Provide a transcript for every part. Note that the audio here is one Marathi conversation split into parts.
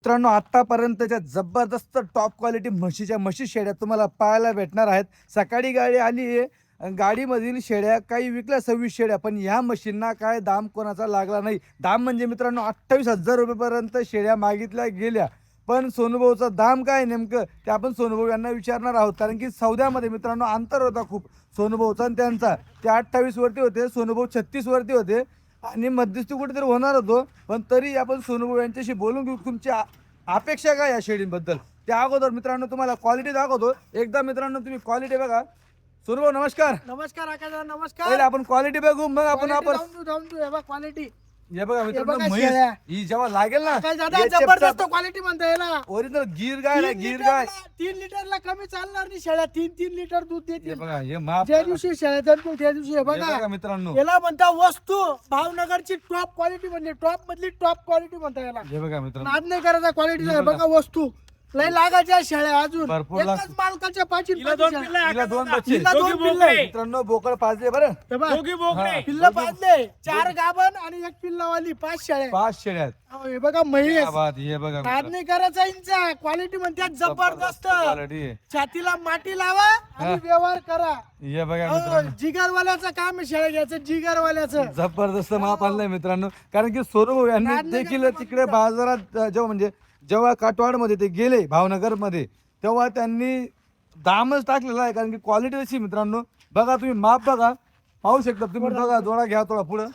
मित्रांनो आतापर्यंतच्या जबरदस्त टॉप क्वालिटी म्हशी शेळ्या तुम्हाला पाहायला भेटणार आहेत. सकाळी गाडी आली आहे, गाडीमधील शेळ्या काही विकल्या 26 शेळ्या, पण ह्या म्हशींना काय दाम कोणाचा लागला नाही. दाम म्हणजे मित्रांनो 28,000 रुपयेपर्यंत शेळ्या मागितल्या गेल्या. पण सोनूभाऊचा दाम काय नेमकं ते आपण सोनूभाऊ यांना विचारणार आहोत, कारण की सौद्यामध्ये मित्रांनो अंतर होता खूप सोनूभाऊचा आणि त्यांचा. ते 28 वरती होते, सोनूभाऊ 36 वरती होते आणि मध्यस्थी कुठेतरी होणार होतो. पण तरी आपण सोनूभाऊ यांच्याशी बोलून घेऊ तुमची अपेक्षा काय या शेळींबद्दल. त्या अगोदर मित्रांनो तुम्हाला क्वालिटी दाखवतो एकदा. मित्रांनो तुम्ही क्वालिटी बघा. सोनूभाऊ नमस्कार. नमस्कार आकाश, नमस्कार. पहिले आपण क्वालिटी बघू, मग आपण क्वालिटी हे बघा मित्रांनो बघा म्हैस शेळ्या. ही जेव्हा लागेल ना जबरदस्त क्वालिटी म्हणता येईल. ओरिजिनल गिर गाय आहे, गिर गाय. 3 लिटरला कमी चालणार नाही शेळ्या. 3 लिटर दूध हे देतील. बघा हे माप ज्या दिवशी शेळ्या जन्मतील त्या दिवशी हे हे बघा बघा मित्रांनो. याला म्हणता वस्तू. भावनगरची टॉप क्वालिटी म्हणजे टॉप मधली टॉप क्वालिटी म्हणता याला. हे बघा मित्रांनो नाद नाही करायचा क्वालिटी. हे बघा. बघा वस्तू लय लागायच्या शेळ्या अजून. भरपूर एकच लागतात. मालकाच्या पाचील हिला दोन शेळ्या. पिल्लं हिला दोन बच्चे. हिला दोन दोघी पिल्लं आहे. बोकडे. मित्रांनो बोकड पाजले बरं. हे बघा. दोघी बोकडे. हा. पिल्लं पाजले 4 गाभण आणि 1 पिल्लावाली 5 शेळ्या. 5 शेळ्या आहेत. अहो, हे बघा म्हैस. क्या बात. हे बघा नाद मित्रांनो. नाही करायचा इंचा. क्वालिटी म्हणतात जबरदस्त. क्वालिटी आहे. छातीला माती लावा आणि हा. व्यवहार करा. हे बघा अहो, मित्रांनो जिगरवाल्याचं काम आहे शेळ्या घ्यायचं. जिगरवाल्याचं. जबरदस्त माप आणलंय मित्रांनो. कारण की सोनूभाऊ यांनी नाद नाही देखील करायचं तिकडे फक्त. बाजारात जेव्हा काटवाड मध्ये ते गेले भावनगर मध्ये, तेव्हा त्यांनी दामच टाकलेला आहे. कारण की क्वालिटी अशी मित्रांनो बघा, तुम्ही माप बघा, पाहू शकता तुम्ही. बघा थोडा घ्या, थोडा पुढं.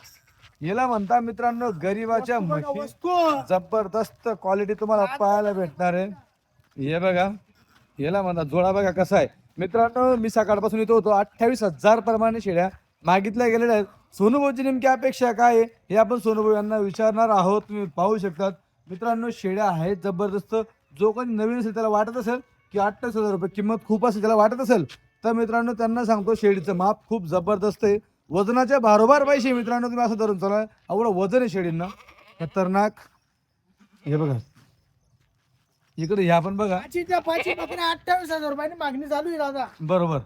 याला म्हणता मित्रांनो गरीबाच्या बघा म्हशी. वस्तू. जबरदस्त क्वालिटी तुम्हाला पाहायला भेटणार आहे. हे बघा, याला म्हणता जोडा. बघा कसा आहे मित्रांनो. मी सकाळपासून इथं होतो. 28,000 प्रमाणे शेळ्या मागितल्या गेलेल्या आहेत. सोनूभाऊची नेमकी अपेक्षा काय आहे हे आपण सोनूभाऊ यांना विचारणार आहोत. तुम्ही पाहू शकतात मित्रांनो शेळ्या आहेत जबरदस्त. जो कोणी नवीन असेल त्याला वाटत असेल की 28,000 रुपये किंमत खूप असेल, त्याला वाटत असेल तर मित्रांनो त्यांना सांगतो शेळीचं माप खूप जबरदस्त आहे. वजनाच्या बारोबार पाहिजे मित्रांनो. तुम्ही असं धरून चला, एवढं वजन आहे शेळींना, खतरनाक. हे बघा इकडे ह्या पण बघा. पाचीच्या पाची बकऱ्या 28,000 रुपयाने मागणी चालू आहे दादा. बरोबर.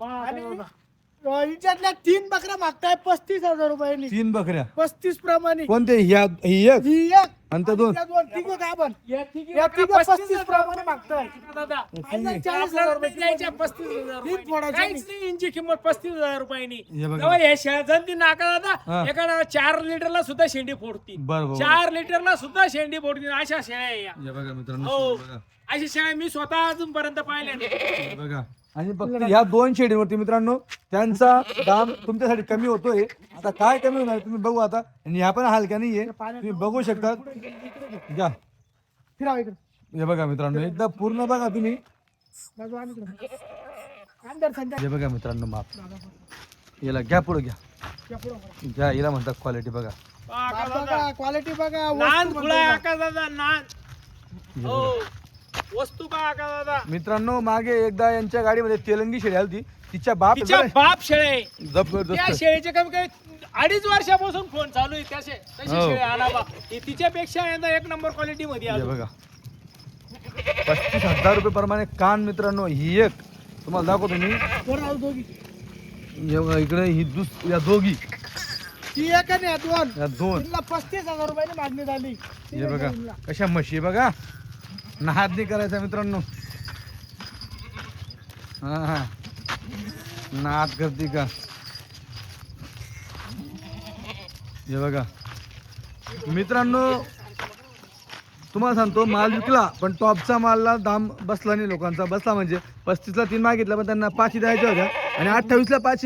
आणि हिच्यातल्या 3 बकऱ्या मागताय 35,000 रुपयांनी. 3 बकऱ्या 35 प्रमाणे. कोणते? ही एक ही एक आणि त्या दोन. त्या दोन तिघं गाभण. या तिघी या बकऱ्या तिघं 35 35,000 प्रमाणे मागताय. दादा. फायनल 40,000 आपल्याला रुपये नाही द्यायच्या 35,000 तीन फोडायच्या रुपये. काहीच नाही, यांची किंमत 35,000 रुपयांनी. हे बघा. तेव्हा हे शेळ्या नाका हा. दादा एका 4 लिटरला सुद्धा शेंडी फोडतील. बरोबर. 4 लिटरला सुद्धा शेंडी फोडतील. अशा शेळ्या आहे या. हे बघा मित्रांनो. हो. बघा. अशी शेळ्या मी स्वतः अजूनपर्यंत पाहिल्या नाही. हे बघा. आणि फक्त ह्या 2 शेळीवरती मित्रांनो त्यांचा दाम तुमच्यासाठी कमी होतोय. आता काय कमी होणार तुम्ही बघू आता. आणि ह्या पण हलक्या नाहीये, तुम्ही बघू शकता. घ्या. फिराव इकडे. हे बघा मित्रांनो एकदा पूर्ण बघा तुम्ही. बाजू आण इकडे. अंदर संध्या. हे बघा मित्रांनो माप. याला घ्या, पुढे घ्या. या पुढं बघा. घ्या, याला म्हणतात क्वालिटी बघा. आका दादा. बघा क्वालिटी बघा. नान वस्तू खुळा म्हणता आका दादा नान. हो. वस्तू पहा आका दादा. मित्रांनो मागे एकदा यांच्या गाडीमध्ये तेलंगी शेळी आली, तिच्या बाप तिच्या बाप शेळ्या आहे. त्या जबरदस्त. शेळीचे कमी कमी 2.5 वर्षापासून फोन चालू आहे तशी हो. शेळी आणा बा. ही तिच्यापेक्षा यंदा 1 नंबर क्वालिटी मध्ये हे आली. बघा 35,000 रुपये प्रमाणे कान मित्रांनो. ही एक तुम्हाला दाखवतो मी. वर राहू दोघी. हे बघा इकडे ही या दोघी, ती एक आणि या दोन. या 2. तिला 35,000 रुपयाने मागणी झाली. हे बघा कशा म्हशी आहे बघा. नाद नाही करायचा मित्रांनो. हा हा नाद करते का. हे बघा मित्रांनो तुम्हाला सांगतो माल विकला पण टॉपचा मालला दाम बसला नाही लोकांचा. बसला म्हणजे 35ला 3 मागितला पण त्यांना 5 द्यायच्या होत्या आणि 28ला 5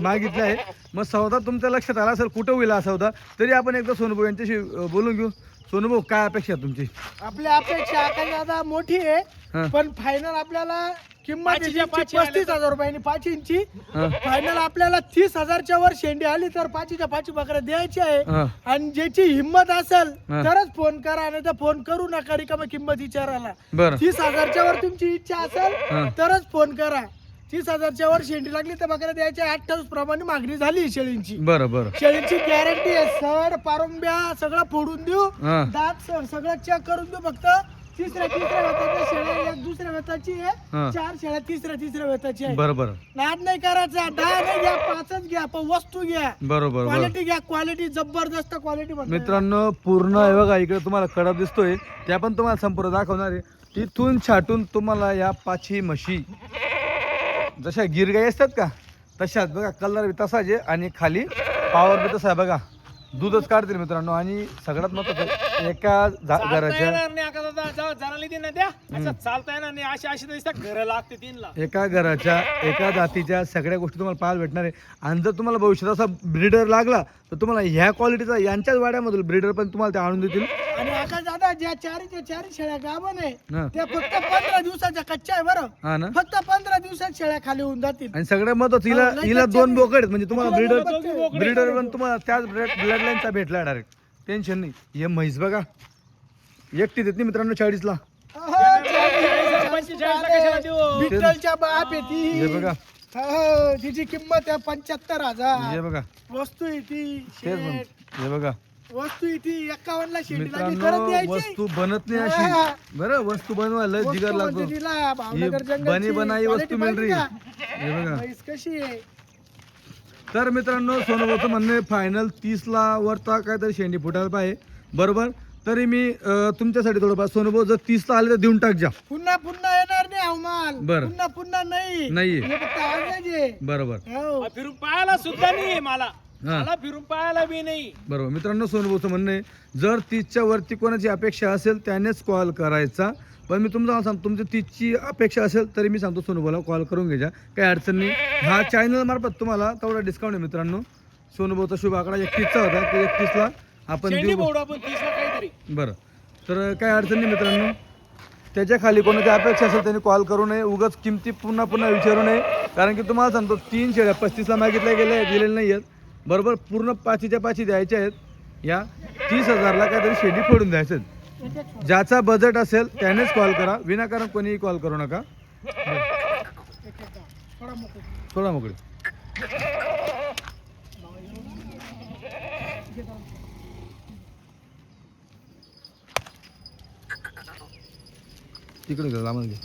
मागितल्या आहे. मग सौदा तुमच्या लक्षात आला असेल कुठं होईल हा सौदा. तरी आपण एकदा सोनूभाऊ यांच्याशी बोलून घेऊ. सोनूभाऊ काय अपेक्षा आहे तुमची? आपली अपेक्षा आकाश दादा मोठी हा. आहे पण फायनल आपल्याला किंमत पाचीच्या पाची 35,000 रुपयानी 5 इंची. हा. फायनल आपल्याला 30,000च्या वर शेंडी आली तर 5च्या 5 बकऱ्या द्यायची आहे. हा. आणि ज्याची हिंमत असेल हा. तरच फोन करा, नाही तर फोन करू नका रिकामा किंमत विचारायला. बरं. 30,000च्या वर तुमची इच्छा हा. असेल तरच फोन करा. 30,000च्या वर शेंडी लागली तर बकऱ्या द्यायच्या. 28 प्रमाणे मागणी झाली शेळींची. बरं बरं. शेळीची गॅरंटी आहे. सड पारुंब्या सगळं फोडून देऊ. हा. दात सगळं चेक करून देऊ. फक्त तिसऱ्या वेताच्या शेळ्या एक दुसऱ्या वेताची हा. आहे, 4 शेळ्या तिसऱ्या वेताची आहे. बरोबर नाद नाही करायचा, 10 नाही घ्या, 5च घ्या, पण वस्तू घ्या, बरोबर बरोबर क्वालिटी घ्या, क्वालिटी जबरदस्त क्वालिटी. मित्रांनो पूर्ण हे बघा इकडे तुम्हाला कडप दिसतोय त्या पण तुम्हाला संपूर्ण दाखवणार आहे. तिथून छाटून तुम्हाला या 5 म्हशी जशा गिरगाई असतात का तशाच बघा, कलर बी तसाच आहे आणि खाली पावर बी तसा आहे बघा, दूधच काढतील मित्रांनो. आणि सगळ्यात महत्त्वाचं एका चालता घराच्या येणार नाही आता दादा, जेव्हा जनाली दिन ना त्या असं चालता येणार नाही, अशी दिसतात घर लागते 3 ला. एका घराच्या एका जातीच्या सगळ्या गोष्टी तुम्हाला पाहायला भेटणार आहे. आणि जर तुम्हाला भविष्यात असा ब्रीडर लागला तर तुम्हाला ह्या क्वालिटीचा यांच्याच वाड्यामधील ब्रीडर पण तुम्हाला ते आणून देतील. आणि आकाश दादा ज्या 4 शेळ्या गाभण आहे हा. त्या फक्त 15 दिवसाच्या कच्च्या आहे बरं, हा ना. फक्त 15 दिवसात शेळ्या खाली होऊन जातील. आणि सगळ्यात महत्वाचं हिला हो, लय हिला कच्च्या 2 नाही. बोकड आहेत म्हणजे तुम्हाला हिला ब्रीडर दोन बोकडे. ब्रीडर पण तुम्हाला त्याच ब्लड लाईनचा भेटला डायरेक्ट, टेन्शन नाही. हे म्हैस बघा एकटी देत नाही मित्रांनो 40 ला. अहो, 45 ला कशाला देऊ? विठ्ठलच्या बाप आहे हे ती. बघा हो, तिची किंमत आहे 75,000. हे बघा वस्तू आहे ती तेच म्हण शेट. हे बघा वस्तू आहे ती 51 ला शेंडी लागली मित्रांनो करत द्यायची. वस्तू बनत नाही हा. अशी बरं, वस्तू बनवायला वस्तू जिगर म्हणजे लागतो. तिला भावनगर ही जंगलची बनी बनाई quality वस्तू मिळली. पाहिजे का? हे बघा म्हैस कशी आहे? तर मित्रांनो सोनूभाऊचं म्हणणं आहे फायनल 30 ला वरता काहीतरी शेंडी फुटायला पाहिजे बरोबर. तरी मी तुमच्यासाठी थोडंफार सोनूभाऊ जर 30 ला आले तर देऊन टाक जा. पुन्हा येणार नाही अवमाल. बरं. पुन्हा नाही. नाहीये. हे फक्त आजच आहे. बरोबर हो. हा, फिरून पाहायला सुद्धा नाही मला, हा. मला फिरून पाहायला बी नाही. बरोबर मित्रांनो सोनूभाऊचं म्हणणं आहे जर 30च्या वरती कोणाची अपेक्षा असेल त्यानेच कॉल करायचा. पण मी तुम्हाला सांगतो तुमची 30ची अपेक्षा असेल तरी मी सांगतो सोनूभाऊला कॉल करून घ्या, काही अडचण नाही. हा चॅनल मार्फत तुम्हाला तेवढा डिस्काउंट आहे मित्रांनो. सोनूभाऊचा शुभ आकडा 31चा होता, ते 31ला आपण शेंडी देऊ. बोर्ड आपण 30 ला काहीतरी. बरं तर काही अडचण नाही मित्रांनो. त्याच्या खाली कोणाची अपेक्षा असेल त्यांनी कॉल करू नये, उगाच किमती पुन्हा विचारू नये. कारण की तुम्हाला सांगतो 3 शेळ्या 35 ला मागितल्या गेल्या दिलेल्या नाही आहेत बरोबर. पूर्ण 5च्या 5 द्यायच्या आहेत. या 30,000 ला काहीतरी शेंडी फोडून द्यायचं आहेत. ज्याचा बजेट असेल त्यानेच कॉल करा, विनाकारण कोणीही कॉल करू नका. थोडा मोकळा. थोडा मोकळे तिकडे घे लांबून घे,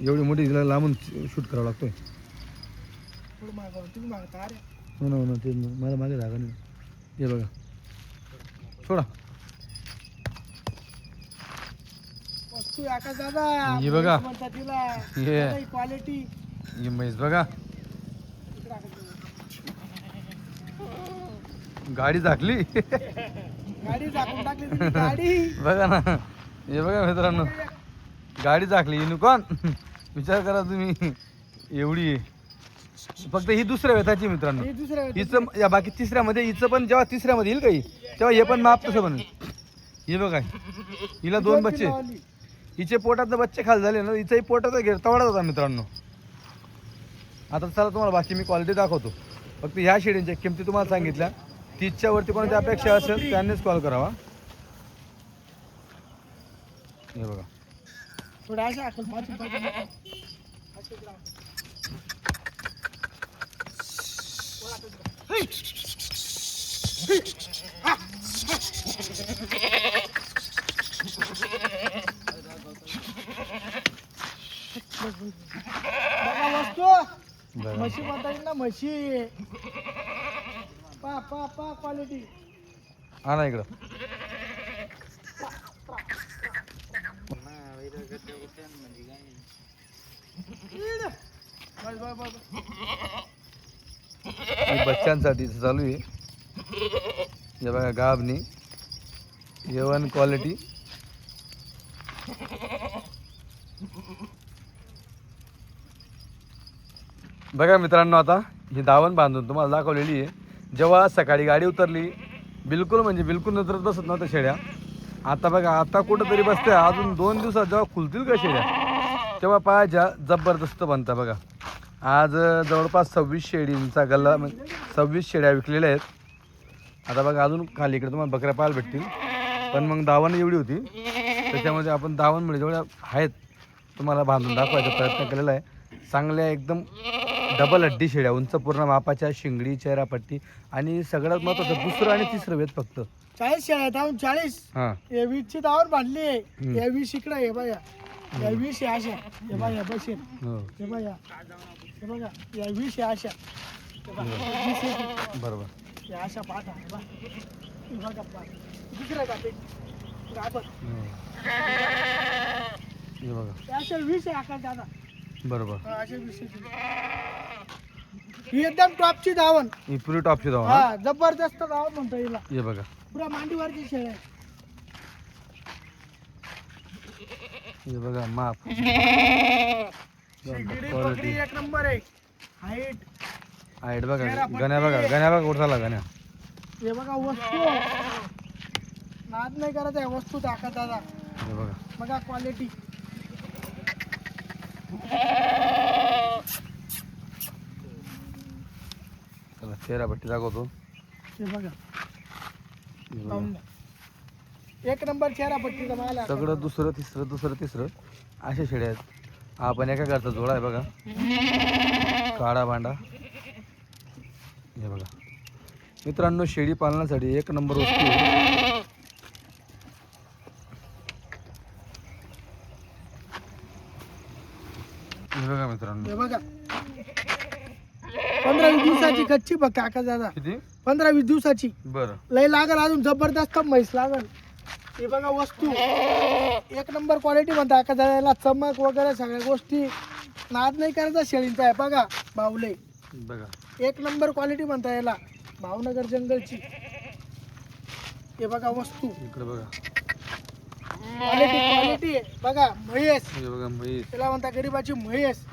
एवढी मोठी तिला लांबून शूट करावं लागतोय. थोडं मागवा. तुम्ही मागता अरे. हो ना ते मला मागे जागा नाही. हे बघा थोडा वस्तू आकाश दादा. हे बघा. म्हैस म्हणतात तिला. हे. क्वालिटी. ही म्हैस बघा, गाडी झाकली गाडी झाकून टाकली तुम्ही, गाडी. बघा ना. हे बघा मित्रांनो गाडी झाकली युनिकॉर्न. विचार करा तुम्ही एवढी आहे. फक्त ही दुसऱ्या वेताची मित्रांनो. हे दुसऱ्या हिचं या बाकी तिसऱ्यामध्ये हिचं पण जेव्हा तिसऱ्यामध्ये येईल काही तेव्हा हे पण माप तसं बनेल. हे बघा हिला 2 बच्चे, वाली. हिचे पोटातलं बच्चे खाली झाले ना, हिचाही पोटाचा घेर तवडाच होता मित्रांनो. आता चला तुम्हाला बाकी मी क्वालिटी दाखवतो. फक्त ह्या शेळींच्या किमती तुम्हाला सांगितल्या. 30च्या वरती कोणाची अपेक्षा असेल त्यांनीच कॉल करावा. हे बघा थोडं असं आकल पाठी पाठी. असं करा. बघा वस्तू. बघा म्हशी म्हणता येईल ना, म्हशी. पा क्वालिटी. आणा इकडं. हे बच्चांसाठी चालू आहे. हे बघा गाबनी A1 क्वालिटी. बघा मित्रांनो आता ही दावण बांधून तुम्हाला दाखवलेली आहे. जेव्हा सकाळी गाडी उतरली बिलकुल नजरत बसत नव्हत्या शेळ्या. आता बघा आता कुठंतरी बसते. अजून 2 दिवसात जेव्हा खुलतील का शेळ्या तेव्हा पाहायच्या जबरदस्त बनता. बघा आज जवळपास 26 शेळींचा गल्ला 26 शेळ्या विकलेल्या आहेत. आता बघा अजून खाली इकडे तुम्हाला बकऱ्या पाहायला भेटतील. पण मग दावण एवढी होती त्याच्यामध्ये आपण दावणमुळे जेवढ्या आहेत तुम्हाला बांधून दाखवायचा प्रयत्न केलेला आहे. चांगल्या एकदम डबल हड्डी शेळ्या, उंच पूर्ण मापाच्या, शिंगडी, चेहरापट्टी आणि सगळ्यात महत्त्वाचं 2रं आणि 3रं वेत फक्त 40 शेळ्या धावून 40. हा हे 20ची धावून बांधली आहे. या 20 इकडे हे बघा, या 20 आहे अशा, हे बघा या बसेल, हो हे बघा, हे बघा या 20 आहे अशा, हे बघा, 20 आहे. बरोबर या अशा पाठा, हे बघा, हे बघा पाठ. दुसऱ्या जाते गाभण. हो. हे बघा या अशा 20 आहे आकार दादा. बरोबर अशा 20 आहे. ही एकदम टॉपची धावण. ही पुरी टॉपची धाव ना हा जबरदस्त धावण म्हणता येईल. हे बघा पुरा मांडीवरची शेळ आहे. हे बघा माप गिरी बकरी एक नंबर आहे. हाईट हाईट बघा गण्या बघा कुठं झाला गण्या हे बघा वस्तू नाद नाही करत आहे वस्तू दाखवत दादा. हे बघा बघा क्वालिटी. चला चेहरा पट्टी दाखवतो हे बघा हे बघा. पाहून घ्या. एक नंबर चेहरा पट्टीचा माल आहे. सगळं दुसरं तिसरं अशा शेळ्या आहेत. हा पण एका घरचा जोडा आहे बघा काळा भांडा. हे बघा मित्रांनो शेळी पालनासाठी एक नंबर वस्तू आहे. हे बघा मित्रांनो हे बघा 15-20 दिवसाची कच्ची बघ काका दादा. किती 15-20 दिवसाची बरं लय लागल अजून जबरदस्त म्हैस लागल. हे बघा वस्तू एक नंबर क्वालिटी म्हणता काका दादाला. चमक वगैरे सगळ्या गोष्टी नाद नाही करायचा शेळींचा आहे. बघा बावले बघा एक नंबर क्वालिटी म्हणता याला. भावनगर जंगलची. हे बघा वस्तू इकडे बघा क्वालिटी आहे. बघा म्हैस हे बघा म्हैस त्याला म्हणता गरीबाची म्हैस.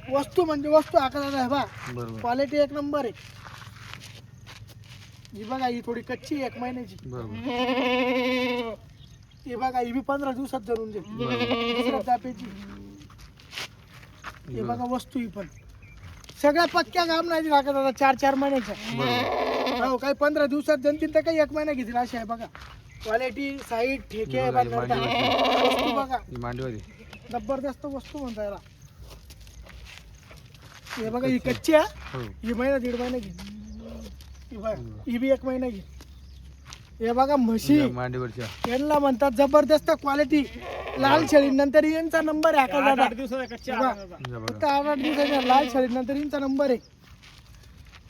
वस्तू म्हणजे वस्तू आकाराला आहे बा. बरोबर क्वालिटी एक नंबर आहे. ही बघा ही थोडी कच्ची आहे, 1 महिन्याची. बरोबर ही बघा ही बी 15 दिवसात धरून दे. बरोबर दुसऱ्या तापेची. हे बघा वस्तू ही पण सगळ्या पक्क्या काम नाही लागत आता 4-4 महिन्याच्या. बरोबर हो काही 15 दिवसात जनतील तर काही 1 महिना घेतील अशी आहे बघा. क्वालिटी साईड ठेके ही बघा, ही बांधता. मांडीवरची. वस्तू बघा ही मांडीवाली जबरदस्त वस्तू म्हणता याला. हे बघा ही कच्ची आहे. हो ही महिना 1.5 महिना घे. ही बघा ही बी 1 महिना घे. हे बघा म्हशी या मांडीवरच्या यांना म्हणतात जबरदस्त क्वालिटी. लाल शेळी नंतर यांचा नंबर आहे का दादा. 8 दिवसाचा कच्च्या बघा. आकाराचा. हे फक्त बघा 8 दिवसाच्या लाल शेळी नंतर यांचा नंबर आहे.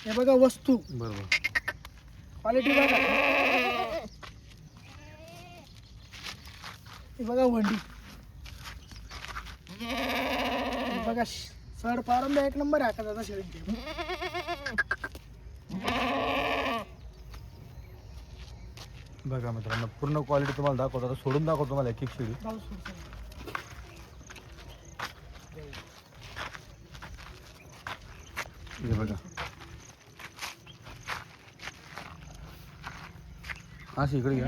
हे बघा वस्तू बरोबर क्वालिटी बघा. हे बघा वंडी. हे बघा सर पारंब्या एक नंबर आहे का दादा शेळींची. बघा मित्रांनो पूर्ण क्वालिटी तुम्हाला दाखवतो. आता सोडून दाखवतो तुम्हाला एक एक शेळी. हे बघा अशी इकडे घ्या.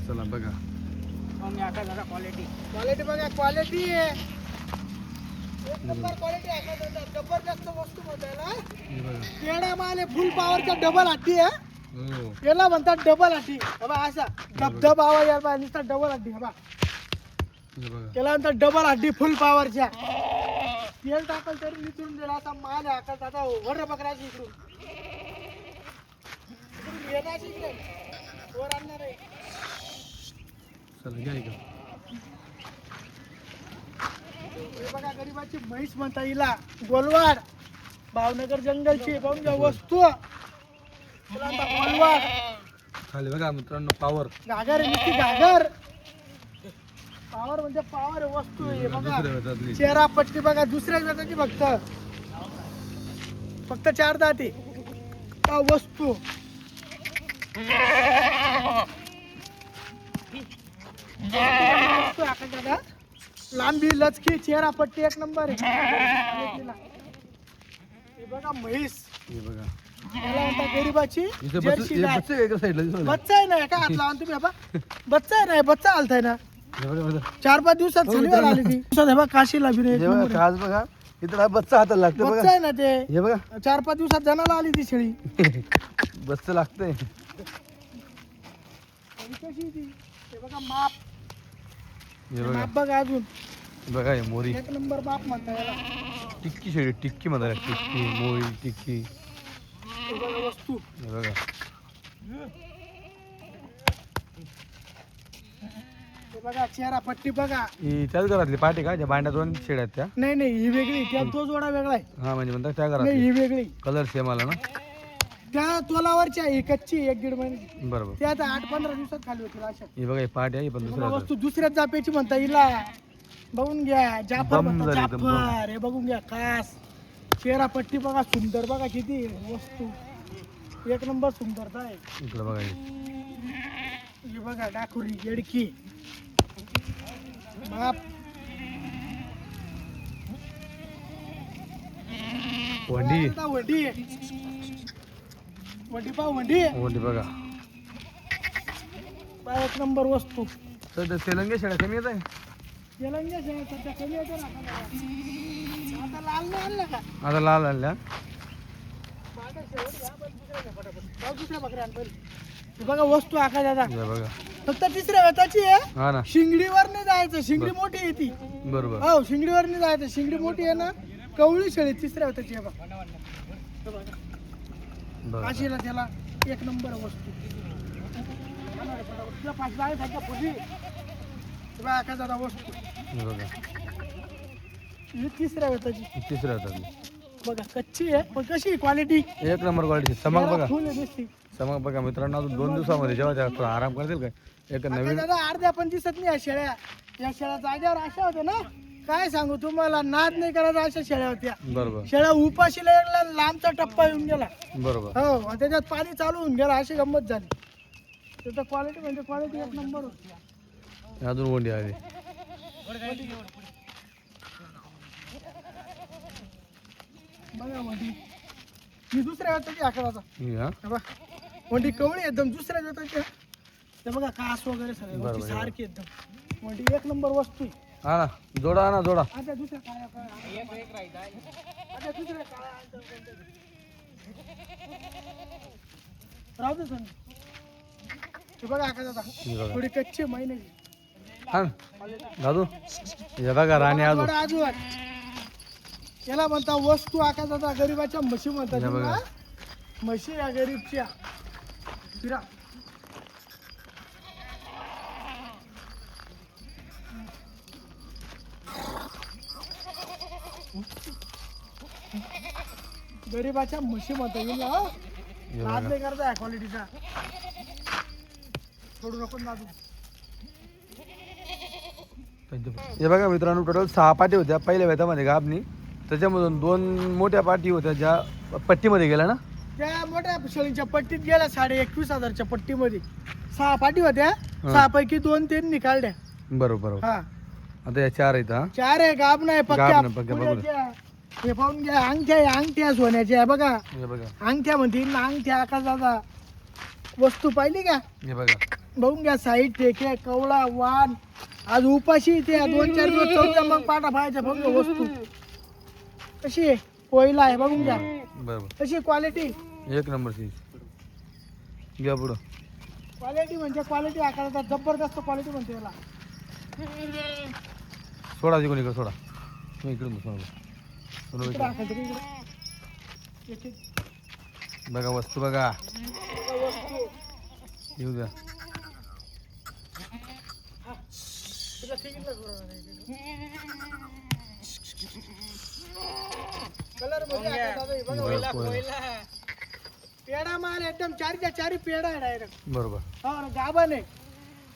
चला बघा क्वालिटी बघा क्वालिटी आहे एक नंबर क्वालिटी आहे का दादा. जबरदस्त वस्तू म्हणतायला. हे बघा पेडा माल आहे फुल पॉवरचा डबल हड्डी आहे. हो याला म्हणतात डबल हड्डी. बघा असा धबधब आवाज याला नुसता डबल हड्डी. बघा हे बघा त्याला म्हणतात डबल हड्डी फुल पॉवरच्या. तेल टाकल तरी निचून दिला असा माल आहे आकाश दादा. वर बकराची इकडून येण्याची इकडे वर आणणार आहे. चला घ्या इकडे. हे बघा गरीबाची म्हैस म्हणता येईल. गोलवाड भावनगर जंगलची पाहून घ्या वस्तू. त्याला म्हणतात गोलवाड. खाली बघा मित्रांनो पावर घागर आहे नुसती घागर. पावर म्हणजे पावर वस्तू आहे. बघा दुसऱ्या वेळातली. चेहरा पट्टी बघा दुसऱ्या जाताची फक्त 4 दाते का वस्तू. वस्तू आकाश दादा. लांबी लचकी चेहरा पट्टी एक नंबर आहे. हे बघा म्हैस. हे बघा याला म्हणतात गरीबाची इथे जर्सी गाय. बच्चे एका साईडला दिसलं. बच्चा आहे ना का हात लावून तुम्ही बाबा. बच्चा आहे ना बच्चा आलताय ना. हे बघा बघा. 4-5 दिवसात हो, झाली आली ती. हे बघा काशीला बी रे एक हे बघा नंबर आहे. खास बघा इथं हा बच्चा हाताला लागतं बच्चा बघा. आहे ना ते. हे बघा 4-5 दिवसात जनाला आली ती शेळी. बच्चा लागतंय. आणि कशी ती हे बघा माप. हे बघा माप बघा अजून बघा हे मोरी एक नंबर बाप म्हणता याला. टिक्की शेळी, टिक्की म्हणतात, टिक्की मोरी टिक्की. हे बघा वस्तू. हे बघा हे बघा चेहरा पट्टी बघा. ही त्याच घरातली पाठी का ज्या भांड्या 2 शेळ्या आहेत त्या? नाही नाही ही वेगळी, त्या तो जोडा वेगळा आहे. हा म्हणजे म्हणतात त्या नाही घरात ही वेगळी. कलर सेम आला ना. त्या तोलावरची आहे, ही कच्ची 1-1.5 महिन्याची. बरोबर. त्या आता 8-15 दिवसात खाली होतील अशा. ही बघा ही पाठी आहे, ही पण बघा दुसऱ्या वस्तू दुसऱ्याच जापेची म्हणता हिला. बघून घ्या जाफर बम म्हणतात, झाली एकदम, जाफर. हे बघून घ्या कास. चेहरा पट्टी बघा, सुंदर बघा किती वस्तू. एक नंबर सुंदरता आहे. इकडे बघा ही. हे बघा डाकुरी येडकी बाप. वंडी आता वंडी वंडी पा वंडी वंडी बघा. बा एक नंबर वस्तू. सध्या तेलंगे शेळ्या कमी येत आहे. तेलंगणा शेळ्या सध्या कमी येते ना आता. लाल नाही आणलं का? आता लाल आणल्या. दुसऱ्या बकऱ्या आण पहिले. हे बघा वस्तू आका दादा हे बघा फक्त तिसऱ्या वेताची आहे. हा ना शिंगडीवर नाही जायचं, शिंगडी मोठी आहे ती. बरोबर. हो शिंगडीवर नाही जायचं, शिंगडी मोठी आहे ना. कवळी शेळी तिसऱ्या वेताची आहे बघा. बरं. काशीला त्याला एक नंबर वस्तू. तुला 5 जायसारख्या फुली. हे बघा आका दादा वस्तू. हे बघा ही तिसऱ्या वेताची तिसऱ्या होतात. बघा कच्ची आहे पण कशी क्वालिटी. एक नंबर क्वालिटी. चमक बघा, फुल आहे नुसती. चमक बघा मित्रांनो. अजून 2 दिवसामध्ये जेव्हा त्या थोडा आराम करतील काय एक आता नवीन. दादा अर्ध्या पण दिसत नाही या शेळ्या. या शेळ्या जाग्यावर अशा होत्या ना, काय सांगू तुम्हाला, नाद नाही करायचा अशा शेळ्या होत्या. बरोबर शेळ्या उपाशीला एकला लांबचा टप्पा येऊन गेला. बरोबर. हो आणि त्याच्यात पाणी चालू होऊन गेला, अशी गंमत झाली. त्याचं क्वालिटी म्हणजे क्वालिटी एक नंबर होती. अजून वंडी आली. बघा वंडी ही दुसऱ्या वेताची आकाराचा. ही हा हे बघा वंडी कवळी एकदम दुसऱ्या वेताची. ते बघा कास वगैरे सगळे बरोबर, वंडी सारखी एकदम. वंडी एक नंबर वस्तू आहे. हा ना जोडा, हा ना जोडा. आता दुसऱ्या काळ्या आता दुसऱ्या काळ्या राहू दे सर. हे बघा आका दादा हे बघा. थोडी कच्ची महिन्याची. हा दादू हे बघा राणी आजू. थोडं आजू आहे. याला म्हणता वस्तू आका दादा. गरीबाच्या म्हशी म्हणतात हे बघा. ना. म्हशी या गरीबच्या. फिरा गरीबाच्या म्हशी म्हणता येईल ना. हो? हे नाद बघा नाही करता या क्वालिटीचा. सोडू नको नादू. हे बघा मित्रांनो टोटल 6 पाटी होत्या पहिल्या वेतामध्ये गाबनी. त्याच्यामधून 2 मोठ्या पाटी होत्या ज्या पट्टीमध्ये गेल्या ना. त्या मोठ्या शेळीच्या पट्टीत गेल्या 21,500च्या पट्टीमध्ये 6 पाटी होत्या. 6 पैकी 2 त्यांनी काढल्या. बरोबर बरोबर. हा आता या 4 आहेत हा. 4 आहे गाब नाही पक्क्या. गाब नाही, पक्क्या, बघू दे. पुण्याच्या. हे पाहून घ्या अंगठ्या आहे, अंगठ्या सोन्याच्या आहे बघा. हे बघा अंगठ्या म्हणतील ना अंगठ्या आकाश दादा. वस्तू पाहिली का? हे बघा बघून घ्या साईड टेके कवळा वाण. आज उपाशी ते 2-4 दिवस चौथ्या मग पाटा फायच्या. बघ वस्तू कशी आहे. कोयला आहे बघून घ्या बरोबर. कशी क्वालिटी. एक नंबर चीज. घ्या पुढं. क्वालिटी म्हणजे क्वालिटी आकाराचा जबरदस्त क्वालिटी म्हणते याला. सोडा तिकडून इकडे सोडा. मी इकडून सोडा. इकडं आकाराचं इकडं. एक-एक बघा वस्तू बघा. वस्तू. येऊ द्या. तुला सांगितलं कलर मध्ये आकाश दादा हे बघा. बरं, कोयला. पेडा माल एकदम 4च्या 4 पेडा आहे डायरेक्ट. बरोबर. हो ना गाभण आहे.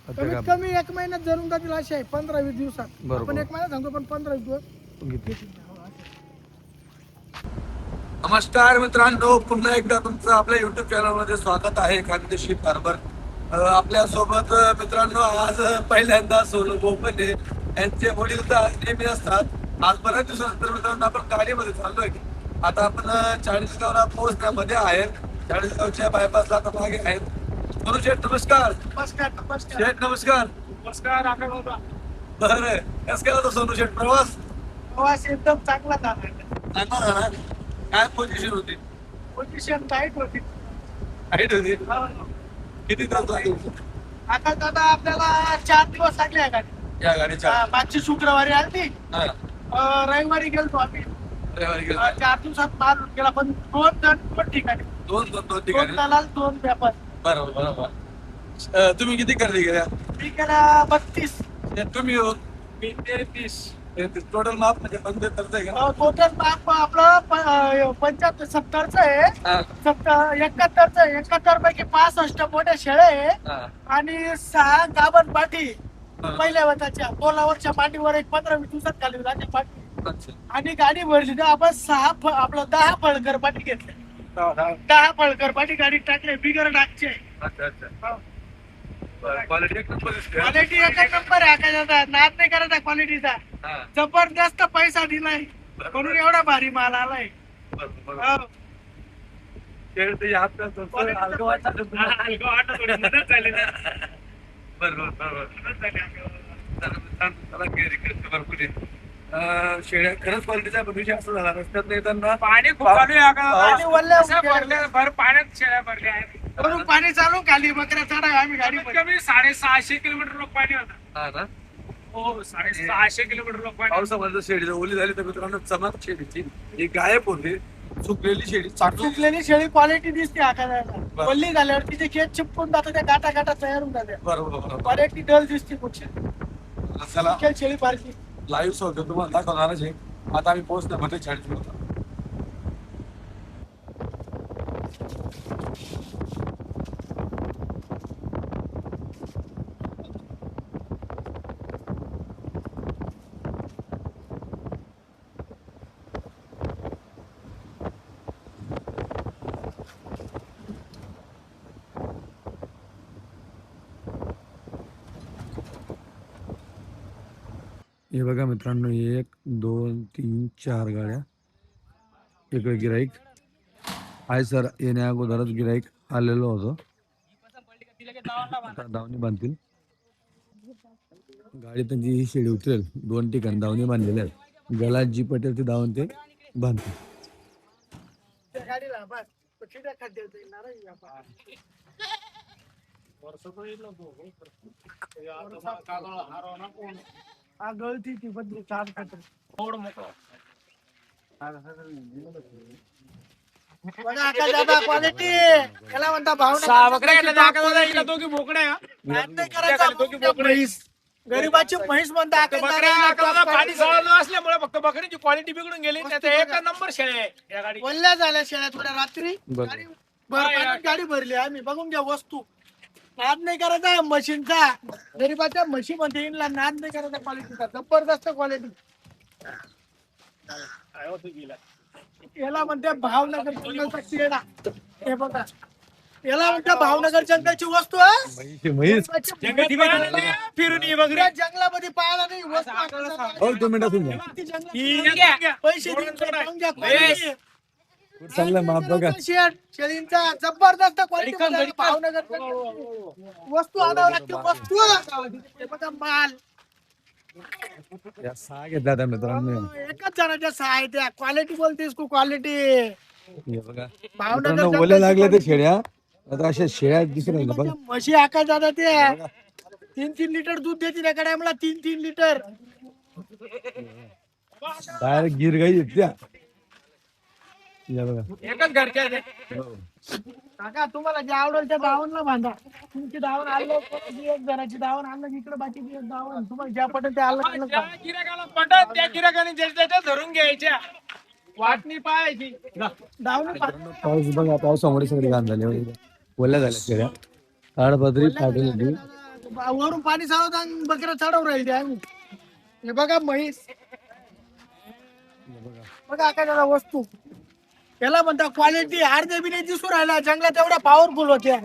आता कमीत गाब. कमी 1 महिन्यात जरून जातील अशी आहे. 15-20 दिवसात. बरोबर. आपण 1 महिन्यात सांगतो पण 15-20 दिवस. घेते. नमस्कार मित्रांनो, पुन्हा एकदा तुमचं आपल्या युट्यूब चॅनलमध्ये स्वागत आहे. खानदेशी फार्मर आपल्या सोबत. मित्रांनो आज पहिल्यांदा सोनू बोपणे यांचे वडील तर नेहमी असतात. आज बऱ्याच दिवसानंतर मित्रांनो आपण गाडीमध्ये चाललोय. आता आपण चाळीसगावला पोहोचण्यामध्ये आहेत. चाळीसगावच्या बायपासला आता मागे आहेत. सोनू शेठ नमस्कार. नमस्कार नमस्कार. शेठ नमस्कार. नमस्कार आका दादा. बरं कसं केला होता सोनू शेठ प्रवास? प्रवास एकदम चांगला झाला. चांगला झाला. काय पोझिशन होती? पोझिशन टाईट होती. हाईट होती. किती तास लागले? आता दादा आपल्याला 4 दिवस लागले आहे गाडी. या गाडीच्या मागची शुक्रवारी आलती, हा, रविवारी गेलतो आम्ही. रविवारी गेलो. 4 दिवसात माल गेला, पण 2 जण 2 ठिकाणी, दोन दोन दोन 2 ठिकाणी. दलाल 2 व्यापार. बरोबर बरोबर. तुम्ही किती खरेदी केल्या? मी केला 32. तुम्ही हो? मी 33. टोटल माप म्हणजे 75 आहे का? टोटल माप आपलं 75 70चं आहे, हा, 71चं आहे. 71 पैकी 65 मोठ्या शेळ्या आहे हा, आणि 6 गाभण पाठी हा. पहिल्या वर्षाच्या. पोलावरच्या पाठीवर एक 15-20 दिवसात खाली जाते पाठी. अच्छा. आणि गाडी भरली तर आपण 10 फळकर पाठी घेतले. 10 फळकर पाठी गाडीत टाकले, बिगर टाकचे. अच्छा अच्छा. क्वालिटी एक नंबर दिसते. क्वालिटी एक नंबर आहे. काय जाता नाद नाही करायचा क्वालिटीचा. हा, जबरदस्त पैसा दिलाय म्हणून एवढा भारी माल आलाय. बरोबर बरोबर. हो. खेळते या आपल्या थोडं हलकं वाटतं. हलकं वाटतं, थोडी मदत झाली ना. बरोबर बरोबर. मदत झाली आपल्याला. चला गेली करते भरपूर आहे. शेळ्या खरंच क्वालिटीचा विषय असं झाला रस्त्यात येताना पाणी खूप चालू आहे आता. पाणी वल्ल्या कसं भरले, भर पाण्यात शेळ्या भरल्या आहेत. वरून पाणी चालू, खाली बकऱ्या चढा आम्ही गाडी कमीत कमी 650 किलोमीटर लोक पाणी होतं. हा ना, हो, 650 किलोमीटर लोक पाणी. पावसामध्ये शेळी ओली झाली तर मित्रांनो चमक शेळीची ही गायब होते. सुकलेली शेळी चाटून सुकलेली शेळी क्वालिटी दिसते आकाराला. वल्ली झाल्यावर तिचे केस चिपकून जातात, त्या गाठा गाठा तयार होऊन जाते. बरोबर बरोबर. क्वालिटी डल दिसते कुठची. चला शेळी पारखी. लाईव्ह सौदे तुम्हाला दाखवणारच आहे. आता आम्ही पोहोचण्यामध्ये 40 मिनिट. हे बघा मित्रांनो, 1 2 3 4 गाड्या. इकडे गिराईक आहे सर. येण्या अगोदरच गिराईक आलेलो होतो. आता दावणी बांधतील. गाडी त्यांची ही शेळी उतरेल. 2 ठिकाणी दावणी बांधलेल्या आहेत. ज्याला जी पटेल ते दावण ते बांधतील. त्या गाडीला बस चिड्या खाद्य येणार आहे व्यापार. हा गळती ती बदली 4 खातर. थोडं मोकळं. बघा आका दादा क्वालिटी. याला म्हणता भावना. 6 बकऱ्या घेतल्या त्या आका दादा, इकडे दोघी बोकड्या. नाद नाही करायचा. दोघी त्या म्हैस. गरीबाची म्हैस म्हणता आका बकऱ्या आका दादा दादा. पाणी सळलं असल्यामुळे फक्त बकरीची क्वालिटी बिघडून गेली. त्याचा एक नंबर शेळ्या आहे या गाडी. वल्ल्या झाल्या शेळ्या थोड्या रात्री. बरं. गाडी पाण्यात गाडी भरली आम्ही. बघून घ्या वस्तू. नाद नाही करायचा मशीनचा. गरीबाच्या म्हशी मध्ये येईनला नाद नाही करायचा क्वालिटीचा. जबरदस्त क्वालिटी. याला म्हणते भावनगर जंगलचा शेळा. हे बघा, याला म्हणते भावनगर जंगलची वस्तू. म्हैस जंगलात पाहायला नाही, फिरून ये बकरी. जंगलामध्ये पाहायला नाही वस्तू. हो 2 मिनिटातून घ्या. ही घ्या. पैसे देऊन पाहून घ्या quality. चांगलं माप बघा. शेळींचा जबरदस्त क्वालिटी गडीकन. भावनगर वस्तू आणावं लागते. वस्तू हे बघा माल. या 6 घेतल्या त्या मित्रांनो. एकच जणाच्या 6 आहे त्या. क्वालिटी बोलतेस तू क्वालिटी. हे बघा भावनगर मित्रांनो, ओल्या लागल्या ते शेळ्या. आता अशा शेळ्या दिसून राहिल्या बघा. म्हशी आकाश जातात ते 3-3 लिटर दूध देते त्या टायमाला. 3-3 लिटर. डायरेक्ट गिर गाई आहेत त्या. या बघा. एकच घरच्या आहेत. हो. काका तुम्हाला जे आवडेल त्या दावणला बांधा. तुमची दावण आणलं एक जणाची दावण आणलं इकडे बाकीची दावण तुम्हाला ज्या पटेल ते आणलं. ज्या गिऱ्हाईकाला पटत त्या गिऱ्हाईकाने ज्याच्या धरून घ्यायच्या. वाटणी पाहायची. दावण पाऊस बघा, पावसामुळे सगळे घाण झाले. ओल्या झाल्या शेळ्या. ताडपत्री फाटली होती. वरून पाणी चालवत आणि बकऱ्या चढवून राहील आम्ही. हे बघा म्हैस. बघा काय दादा वस्तू. याला म्हणता क्वालिटी. अर्धे बी नाही दिसून राहिला. जंगलात एवढ्या पॉवरफुल होत्या.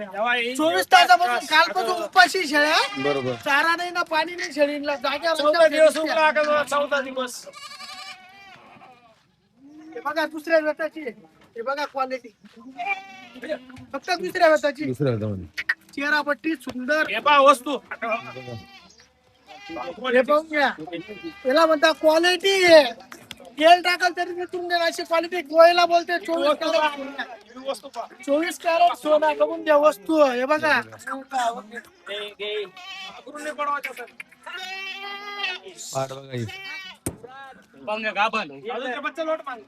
24 तासापासून कालपासून उपाशी शेळ्या. बरोबर. चारा नाही ना पाणी नाही शेळीला. 14 दिवस जाग्यावर उगला आका दादा, 14 दिवस. हे बघा दुसऱ्या व्यताची. हे बघा क्वालिटी. फक्त दुसऱ्या व्यताची. दुसऱ्या हातामध्ये. चेहरा पट्टी सुंदर. हे पहा वस्तू. हे बघून घ्या. याला म्हणता क्वालिटी. तेल टाकाल तरी मी तुमच्या अशी क्वालिटी. गोयला बोलते 24 कॅरेट. वस्तू पहा. 24 कॅरेट सोना. बघून घ्या वस्तू. हे बघा घे. घाबरून नाही पडायचं. पाठ बघा ही. अजून ते बच्चा लोट माग.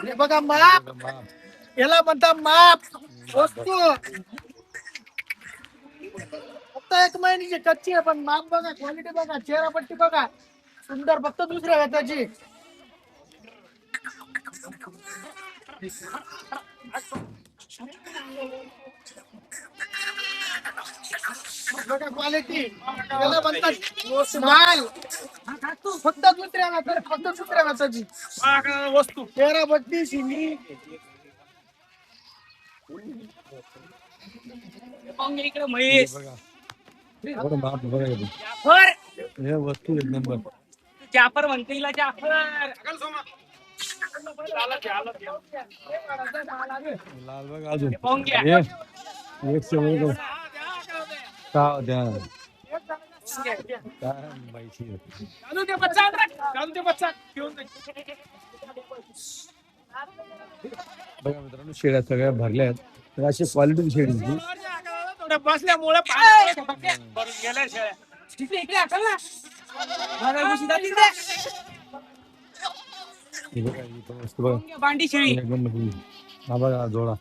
हे बघा माप, याला म्हणता माप वस्तू. फक्त 1 महिन्याची कच्ची आहे, पण माप बघा, क्वालिटी बघा, चेहरापट्टी बघा, सुंदर. फक्त दुसऱ्या व्यताची. बघा क्वालिटी, याला म्हणतात माल. फक्त दुसऱ्या व्यताची वस्तू चेहरापट्टी, शिंगी. इकडे म्हैस बघा बघा माप बघा हे. जाफर हे वस्तू एक नंबर. जाफर म्हणते हिला जाफर. अकल सोमा. लाल बघा अजून पाहून घ्या. हे एक सेवन का द्या काय माहिती अजून ते बच्चा अजून ते बच्चा घेऊन जा. बघा मित्रांनो शेळ्या सगळ्या भरल्या आहेत. तर अशी क्वालिटी शेळीची थोड्या बसल्यामुळे पाणी भरून गेल्या शेळ्या. इकडे इकडे अकल ना. मला उशी जाती इकडे. हे बघा ही पण वस्तू बघा पाहून घ्या, भांडी शेळी. एक नंबर. हा बघा जोडा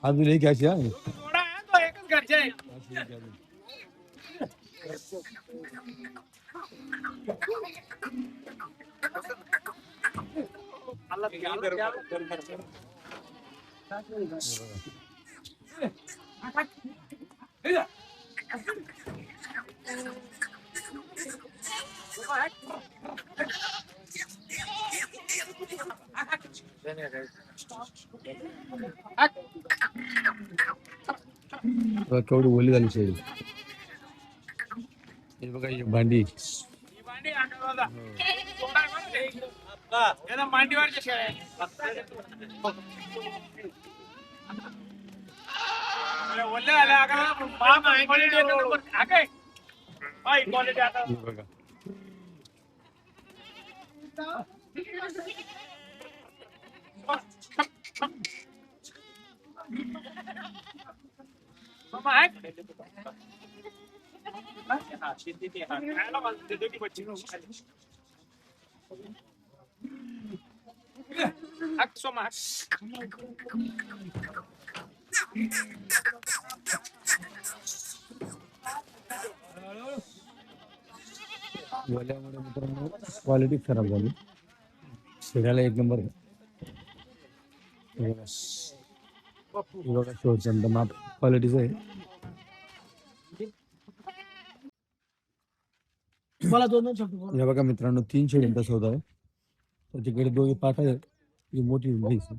अजून एक घ्यायची हा थोडा आहे तो एकच घरचे आहे. अशी एक अजून. बघा केवढी ओली झाली शेळी. हे बघा ही भांडी ही भांडी आणा दादा. थोडा आहे बरं ते. याला मांडीवरच्या शेळ्या आहेत. अरे ओले आले अगं. माप आहे, quality एक नंबर. हा काय? हाय, quality आता. हे बघा मामा आहे? हा, शेती ते. हा, खायला मला देतो की बच्ची. हाक सोमा, हाक. ओल्यामुळे मित्रांनो क्वालिटी खराब झाली. शेळ्याला एक नंबर. हे बघा शेवटचं माप क्वालिटीचं आहे. मला 2 शब्द बोला. हे बघा मित्रांनो 3 शेळ्यांचा सौदा आहे. त्याच्याकडे 2 पाठ आहेत. ही मोठी म्हैस आहे.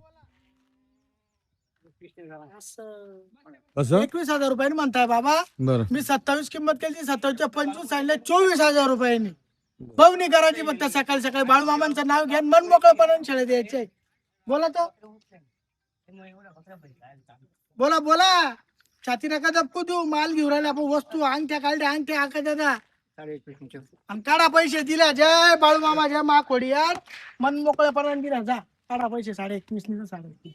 कसं 21,000 रुपयांनी म्हणताय बाबा. बरं मी 27 किंमत केली, 27च्या 25 सांगितलं, 24,000 रुपयांनी. बवणी करायची फक्त सकाळी सकाळी. बाळूमामांचं नाव घ्या, मन मोकळपणाने शेळे द्यायचे. बोला तो, बोला बोला. छाती नका दबकू तू. माल घेऊन राहिले आपण वस्तू. अंगठ्या काढल्या, अंगठ्या आका दादा. आणि काढा पैसे दिला. जय बाळूमामा, जय मा खोडियार. मन मोकळेपणाने दिला. जा काढा पैसे. 21,500 3.5.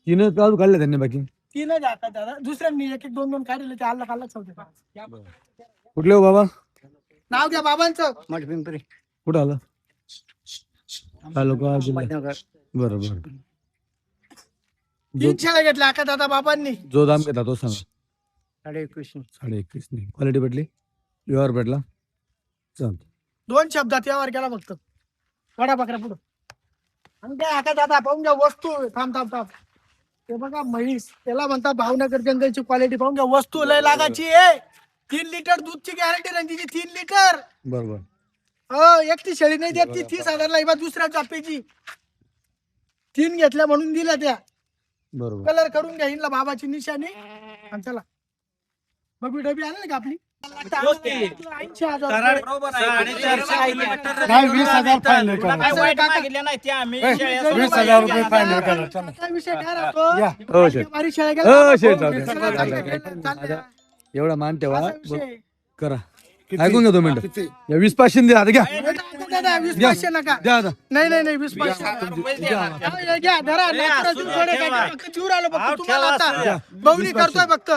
3 तास काढले त्यांनी बाकी. 3 जातात दादा. दुसऱ्यांनी 1-1 2-2 काढले ते अल्ला खाल्ला चौथे. कुठले हो बाबा नाव घ्या बाबांचं. कुठं आलं तालुका जिल्हा. बरं बरं 3 शेळ्या घेतल्या आका दादा बाबांनी. जो दाम घेतला तो सांगा. 21,500. 21.5 नाही क्वालिटी भेटली. व्यवहार भेटला चालतं. 2 शब्दात यावर गेला फक्त. वडा बकरा पुढं. आणि काय आका दादा पाहून घ्या वस्तू. थांब थांब थांब. ते बघा म्हैस. त्याला म्हणतात भावनगर जंगलची क्वालिटी. पाहून घ्या वस्तू लय लागायची आहे. 3 लिटर दूधची गॅरंटी राहिली तिची. 3 लिटर. बरोबर हो, एकटी शेळी नाही देत ती. 30,000 ला दुसऱ्या चापेची. 3 घेतल्या म्हणून दिल्या त्या. बरोबर कलर करून घ्या. हिला बाबाची निशाणी. आणि चला बघू डबी आणली का आपली. 80,000 नाही 20,000 फायनल करा. काय वाईट मागितलं नाही ते आम्ही शेळ्या 20,000 रुपये फायनल करा. चला. काय विषय काय राहतो. हो शेठ. बारीक शेळ्या हो गेल्या. शेठ जाऊ सगळं दे. चाललंय. एवढा मान ठेवा. असा विषय. करा ऐकून घ्या 2 मिनिटं. या 20,500 द्या आता घ्या. दादा 20,500 नका. द्या आता. नाही नाही नाही 20,500 घ्या. धरा. नागपुरातून थोडे काय फक्त जीव राहिलो फक्त तुम्हाला आता. बवणी करतोय फक्त.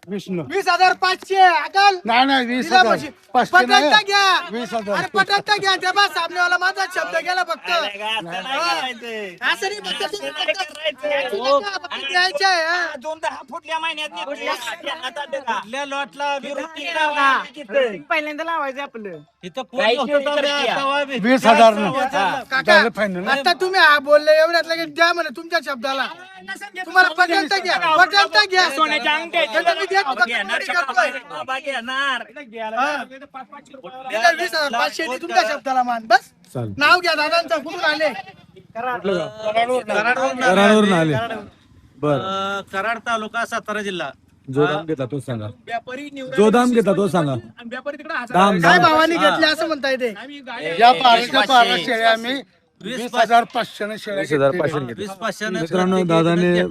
विष्णू 20,500 अकाल नाही दिला म्हशी. पटंता घ्या 20,000. अरे पटंता घ्या ते बा सामनेवाला माझा शब्द गेला फक्त असं नाही फक्त तुम्ही फक्त द्यायचं आहे, हा. 2-10 फुटल्या महिन्यात लॉटला पहिल्यांदा लावायचं आपलं इथं 20,000 काका आता तुम्ही हा बोलले एवढ्यात लगेच द्या म्हणे तुमच्या शब्दाला तुम्हाला पटंता घ्या सोन्याच्या अंगठ्या हे तुम्ही देत फक्त कोणी करतोय. घेणार हा. दिलं 20,500 नी तुमच्या शब्दाला मान बस. नाव घ्या दादांचं कुठून आले कराडवरून आले. बर कराड तालुका सातारा जिल्हा जो दाम घेतला तो सांगा. व्यापारी जो दाम घेतला तो सांगा. व्यापारी तिकडे दाम काय दाम भावानी घेतले असं म्हणता येते या 12 शेळ्या आम्ही 20,500 शेळ्या 20,500 घेतले. 20,500 मित्रांनो दादाने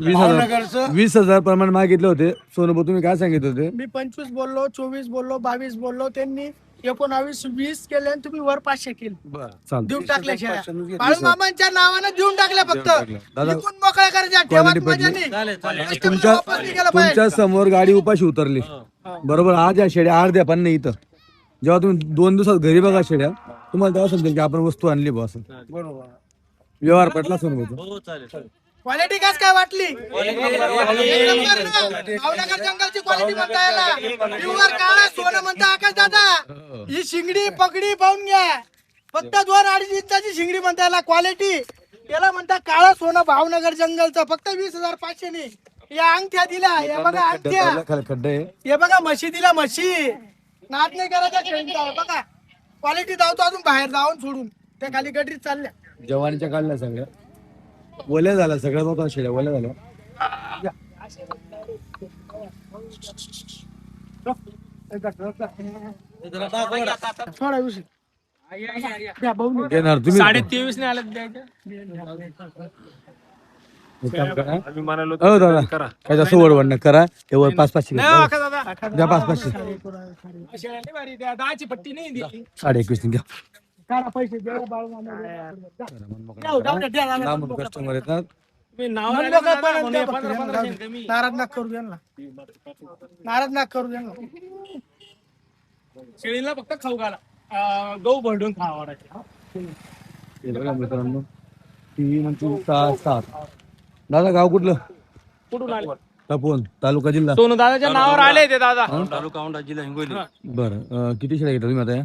20,000 प्रमाणे मागितले होते. सोनू तुम्ही काय सांगितले होते? मी 25 बोललो 24 बोललो 22 बोललो त्यांनी 19 20 केले आणि तुम्ही वर 500 केले चालतं. देऊन टाकल्या शेळ्या बाळू मामांच्या नावानं देऊन टाकल्या फक्त दादा, विकून मोकळ्या करायच्या quality ठेवत बदली. मजा नाही. तुमच्या वापस नाही केलं पाहिजे. तुमच्या समोर गाडी उपाशी उतरली बरोबर. आज या शेड्या अर्ध्या पण नाही इथं. जेव्हा तुम्ही 2 दिवसात घरी बघा शेड्या तुम्हाला तेव्हा समजेल की आपण वस्तू आणली बॉस. बरोबर. व्यवहार पटला सोनू क्वालिटी कस काय वाटली एक नंबर ना. भावनगर जंगलची क्वालिटी म्हणता याला प्युअर काळा सोनं म्हणता आकाश दादा. ही शिंगडी पगडी पाहून घ्या फक्त 2-2.5 इंचाची शिंगडी म्हणता याला क्वालिटी. याला म्हणता काळा सोनं भावनगर जंगलचं फक्त 20,500 नी. या अंगठ्या दिल्या हे बघा अंगठ्या खड्डे आहे. हे बघा म्हशी दिल्या म्हशी नाद नाही करायचा ट्रेंडचा आहे बघा क्वालिटी धावतो अजून बाहेर जाऊन सोडून त्या खाली गटरीत चालल्या जवानीच्या काढल्या सगळ्या ओल्या झाल्या सगळ्या मोठ्या शेड्या ओल्या झाल्या. थोडा विषय द्या भाऊ घेणार तुम्ही 23.5 ने आले द्यायचे एक काम करा. हो दादा काय जास्त वडवड करा हे वर 500 दादा द्या 500 शेळ्याला भारी द्या 10ची पट्टी नाही दिली 21.5 घ्या. काढा पैसे द्या बाळू मामा. द्या, जाऊ द्या, द्या, द्या, लांबून कस्टमर येतात. तुम्ही नाव म्हणलं नका का पण म्हणून द्या 1500 फक्त. कमी नाराज नका करू द्या ना नाराज नका करू द्या ना शेळीला फक्त खाऊ घाला गहू भरडून खावा वाटायचे हे बघा मित्रांनो 3 4 7 दादा गाव कुठलं? कुठून आले तपोन तालुका जिल्हा. सोनू दादाच्या नावावर आले ते दादा बरं किती शेळ्या घेतला तुम्ही आता या?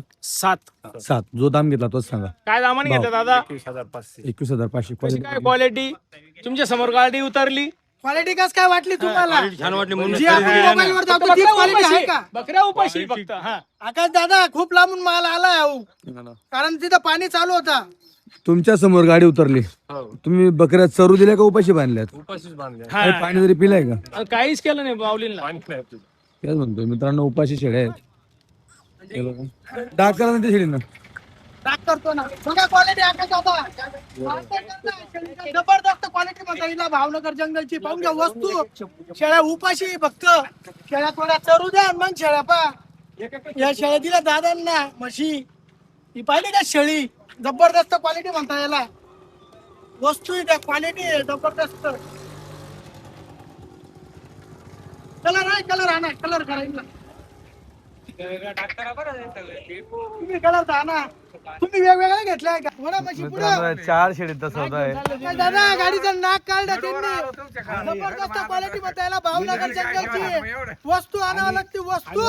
7 जो दाम घेतला तोच सांगा. काय दामाने घेतलं दादा 21,500 कशी काय क्वालिटी तुमच्या समोर गाडी उतरली क्वालिटी कस काय वाटली तुम्हाला छान वाटली जी आपण मोबाईलवर दाखवतो तीच क्वालिटी आहे का बकऱ्या उपाशी फक्त हा आकाश दादा खूप लांबून माल आलाय अहो कारण तिथं पाणी चालू होता तुमच्या समोर गाडी उतरली तुम्ही बकऱ्या चरू दिल्या का उपाशी बांधल्यात? काही पाणी जरी पिलाय का? काहीच केलं नाही बावलीला तेच म्हणतोय मित्रांनो उपाशी शेळ्या आहेत. हे बघा. डाग करा ना त्या शेळीनं. टाक करतो ना बघा क्वालिटी आकाश दादा जबरदस्त क्वालिटी म्हणता येईल भावनगर जंगलची पाहून घ्या वस्तू शेळ्या उपाशी फक्त शेळ्या थोड्या चरू द्या आणि मग शेळ्या पा या शेळ्या दिल्या दादांना म्हशी ही पाहिली का शेळी जबरदस्त क्वालिटी म्हणता याला वस्तू आहे त्या क्वालिटी आहे जबरदस्त कलर आहे कलर आणा कलर करायला तुम्ही कलर आणा तुम्ही वेगवेगळ्या घेतलाय का म्हणा म्हशी पुढं 4 शेळीचा सौदा आहे. काय दादा गाडीचं नाक काढलं त्यांनी जबरदस्त क्वालिटी म्हणता याला भावनगर जंगलची वस्तू आणावं लागते वस्तू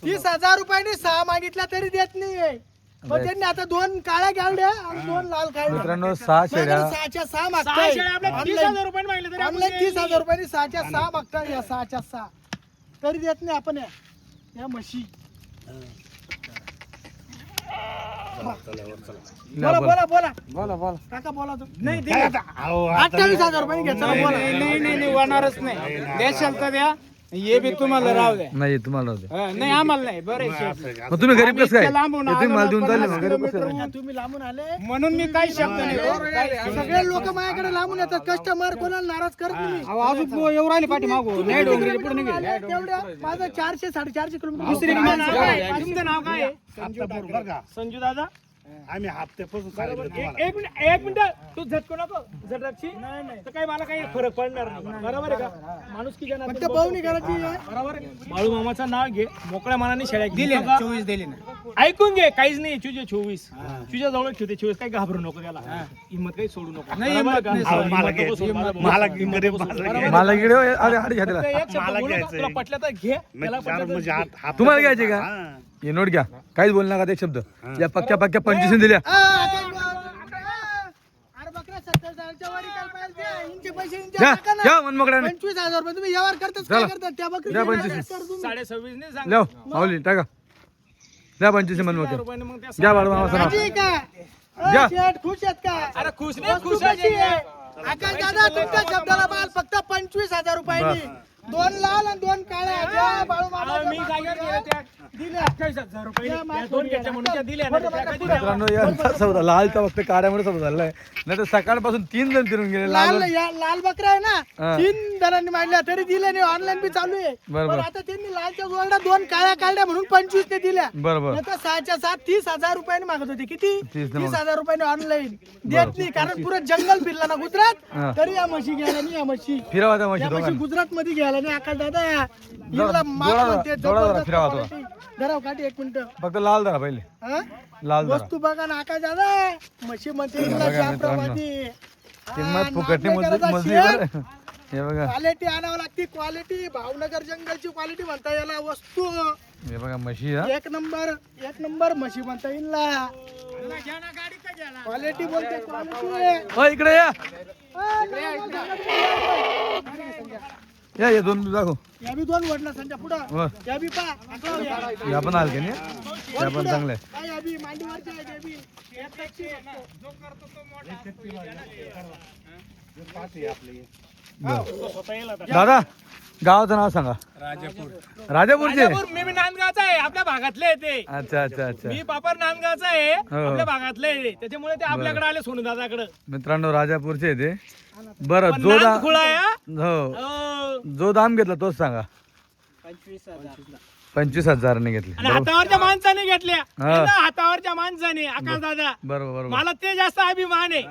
30,000 रुपयाने 6 मागितल्या तरी देत नाही पण त्यांनी आता 2 काळ्या गावड्या आणि 2 लाल कावड्या मित्रांनो 6 शेळ्या 6च्या 6 मागताय 30,000 रुपये मागले तरी आपण ऑनलाईन 30,000 रुपयाने 6च्या 6 मागताय या 6च्या 6 तरी देत नाही आपण या म्हशी बोला बोला बोला बोला काका बोला नाही 28,000 रुपये घ्यायचा बोला नाही होणारच नाही द्याल तर द्या हे बी तुम्हाला राहू द्या नाही तुम्हाला राहू द्या. नाही आम्हाला नाही बरं मग तुम्ही गरीब कसं काय? लांबून हे तुम्ही माल देऊन चालले मग किलोमीटर गरीब कसं काय? म्हणून तुम्ही लांबून आले म्हणून मी काही शब्द नाही सगळे लोक माझ्याकडे लांबून येतात कस्टमर कोणाला नाराज करत नाही अजून येऊ राहिले पाठी मागू नाही डोंगरी पुढे आले तेवढ्या माझं 400 450 किलोमीटर तुमचं नाव काय आहे? संजू दादा आम्ही हप्त्यापासून सांगितलं एक मिनिट तू झटको नको झटकची तर काही मला काही फरक पडणार नाही बरोबर आहे का माणूस की फक्त पाहुणी करायची आहे. बरोबर बाळू मामाचं नाव घे मोकळ्या मनाने शेळ्या दिले ना 24 दिले ना ऐकून घे काहीच नाही तुझे 24 तुझ्या जवळ ठेवते 24 काही घाबरू नको त्याला हिंमत काही सोडू नको नाही, बरोबर हिंमत का? नाही हा, सोडू. हिंमत नको सोडू. मला हिंमत गरीब नको सोडू. माणसं बरोबर. मला इकडे अरे घ्या त्याला फक्त एक शब्द मला बोलू नका. घ्यायचंय. तुला पटलं तर घे त्याला पटलं तर म्हणजे घे. तुम्हाला घ्यायचे का हे नोट घ्या काहीच बोल नका एक शब्द या पक्क्या 25 दिल्या अरे बकरा 70,000च्या वर विकायला पाहिजे. इंचे पैसे इंचे घ्या टाका ना. घ्या मनमोकड्याने 25,000 रुपये तुम्ही व्यवहार करताच काय चला. करतात त्या बकरी द्या 25. 26.5 नाही सांग लिहा माऊली टाका द्या 25 मनमोकड्या रुपयाने मग त्या घ्या बाळू मामाचं नाव राजी का घ्या. शेठ खुश आहेत का अरे खुश नाही वस्तू खुश कशी आहे आहे? आकाश दादा तुमच्या शब्दाला माल फक्त 25,000 रुपयांनी 2 लाल आणि 2 काळ्या ज्या बाळू मामा मी जागेवर गेले त्या दिल्या 28,000 रुपये त्या दोन घेतल्या म्हणून त्या दिल्या नाही तर त्या कधी द्यावं? मित्रांनो यांचा सौदा लालचा फक्त काड्यामुळे सौदा झालाय नाही तर सकाळपासून 3 जण फिरून गेले लाल लाल या लाल बकरा आहे ना हा. 3 जणांनी मांडल्या तरी दिले नाही ऑनलाईन बी चालू आहे बरोबर. पण आता त्यांनी लालच्या गोल्डा 2 काळ्या काढल्या म्हणून 25 ते दिल्या बरोबर नाही तर 6च्या 7 30,000 रुपयांनी मागत होते किती 30 ने 30,000 रुपयांनी ऑनलाईन देत नाही कारण पुरं जंगल फिरला ना हा. गुजरात तरी या म्हशी घ्यायला नाही या म्हशी फिरवा त्या म्हशी या म्हशी दोघांना गुजरात मध्ये घ्यायला नाही आकाश दादा जोडा- हिला माल जोडा- म्हणते, जोडा जरा जबरदस्त फिरावा quality. धराव काठी 1 मिनिट फक्त लाल धरा पहिले हा? लाल धरा वस्तू बघा ना आकाश दादा म्हशी म्हणते हिला बघा जाफराबादी. किंमत हा, फुकटणी नाद नाही करायचा मजली शेठ. बरं. हे बघा क्वालिटी आणावं लागते क्वालिटी भावनगर जंगलची क्वालिटी म्हणता याला वस्तू हे बघा म्हशी हा एक नंबर म्हशी म्हणता येईल ना क्वालिटी बोलते क्वालिटी ओ इकडे या दोन दाखव या बी 2 वडला संध्या पुढं व या बी पा या पण हलके नाही या पण चांगले या बी मांडीवरच्या आहेत या बी. एक टक्की दादा गावाचं नाव सांगा राजापूरचे राजापूर, मी नांदगावचा आहे आपल्या भागातले आहे ते अच्छा अच्छा अच्छा मी पापर नांदगावचा आहे हो. आपल्या भागातले आहे त्याच्यामुळे ते आपल्याकडे आले सोनू दादाकडे मित्रांनो राजापूरचे आहे ते बरं जो दाम खुळा आहे हा? हो हो. जो दाम घेतला तोच सांगा 25,000 घेतले आणि हातावरच्या माणसाने घेतल्या हा. यांना हातावरच्या माणसाने आकाश दादा बरोबर बरोबर मला ते जास्त अभिमान आहे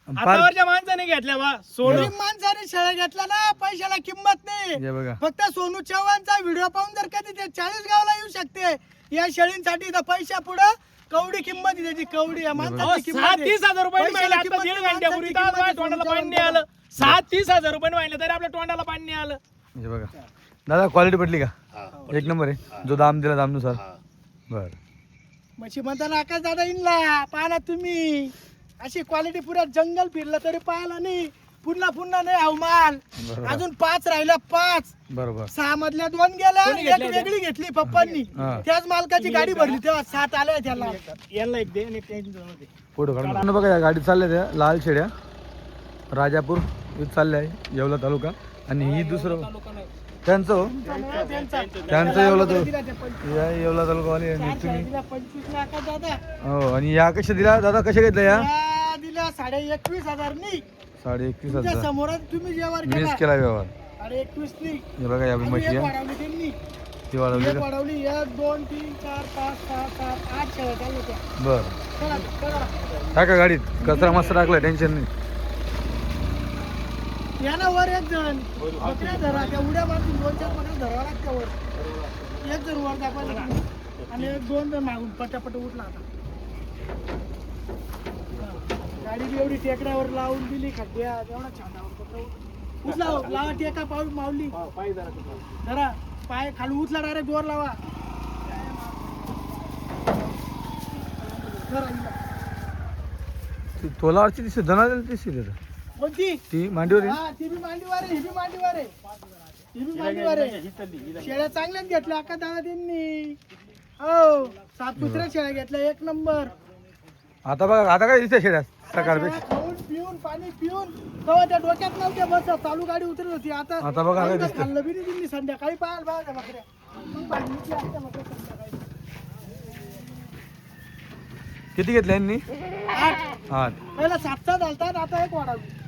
फार हातावरच्या माणसाने घेतल्या बा सोडून गरीब माणसाने शेळ्या घेतला ना पैशाला किंमत नाही हे बघा फक्त सोनू चव्हाणचा व्हिडिओ पाहून जर कधी ते 40 गावला येऊ शकते या शेळींसाठी तर पैशा पुढं कवडी किंमत आहे त्याची कवडी या माणसाची किंमत आहे. 30,000 रुपये पैशाला माहिती आता किंमत 1.5 नाही, घंट्यापूर्वी माणसाची तर किंमत माझ्या आहे, तोंडाला सोनू पाणी आलं 30,000 रुपये माहिती तरी आपल्या तोंडाला पाणी आलं हे बघा दादा क्वालिटी पटली का एक नंबर आहे जो दाम दिला दामनुसार बर म्हशी म्हणताना आकाश दादा इनला पाहा तुम्ही अशी क्वालिटी पुऱ्या जंगल फिरलं तरी पाहिला नाही पुन्हा नाही अवमाल बरोबर. अजून 5 राहिल्या 5 बरोबर 6 मधल्या 2 गेल्या कोणी एक घेतल्या वेगळी घेतली पप्पांनी हा. त्याच मालकाची गाडी भरली तेव्हा 7 आल्या त्याला यांना एक दे आणि एक त्यांची दोन दे. फोटो काढून बघा या गाडीत चालल्या त्या लाल शेड्या राजापूर इथं चालल्या आहे येवला तालुका आणि ही दुसरं त्यांचं हो. त्यांचं येवला तालुका या येवला तालुकावाले आणि तुम्ही 25 लाखात दादा हो आणि या कशा दिल्या दादा कशा घेतल्या या या दिल्या 21,500 नी 21,500 तुमच्या समोर तुम्ही जेवण वीस केला केला व्यवहार 21 नी हे बघा या अजून म्हशी एक आहे वाढवली त्यांनी ती वाढवली एक का वाढवली 1 2 3 4 5 6 7 8 शेळ्या चालू होत्या बर चला चला टाका गाडीत कचरा मस्त टाकलाय टेन्शन नाही या ना वर एक जण बकऱ्या धरा त्या उड्या मारून 2-4 बकऱ्या धरावा लागत्या वर एक जण वर दाखवायला तुम्ही. आणि 1-2 जण मागून पटापट उठला आता गाडी बी एवढी टेकड्यावर लावून दिली खड्ड्या एवढा छान उचला हो, लावा टेका पाऊल माऊली धरा पाय खाली उचला डायरेक्ट जोर लावा धरा हिला. तोलावरची दिसते जनावर दिसते तिथं. कोणती ती मांडीवर आहे? हा ती बी मांडीवर आहे ही बी मांडीवर आहे ही बी मांडीवर आहे शेळ्या चांगल्याच घेतल्या अक्का दादा त्यांनी हो 7 कुत्र्या शेळ्या घेतल्या 1 नंबर आता बघा आता काय दिसते शेड्या सकाळ शेळ्या खाऊन पिऊन पाणी पिऊन तेव्हा त्या डोक्यात नव्हत्या बस चालू गाडी उतरत होती आता आता बघा काय दिसतं. खाल्लं बी नाही दिली संध्याकाळी पाहाल बघा त्या बकऱ्या मग बाजरीची असत्या बकऱ्या संध्याकाळी. किती घेतल्या यांनी 8 हा पहिला 7चा झालतात आता 1 वाढवली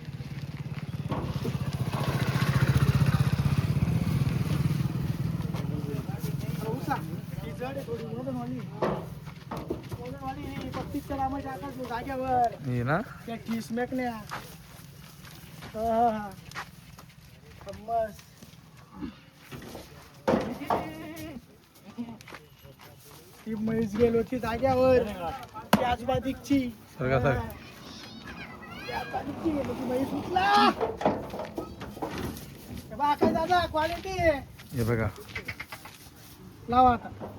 उचला. ही जड आहे थोडी, वजन वाली. पवनवाडी 35च्या नामाच्या आकाश जाग्यावर हे ना त्या किसमेकण्या मस्त ती म्हैस गेलो ती जाग्यावर ती आजूबाजूची सरका सर म्हैस उठला काय दादा क्वालिटी हे बघा लावा आता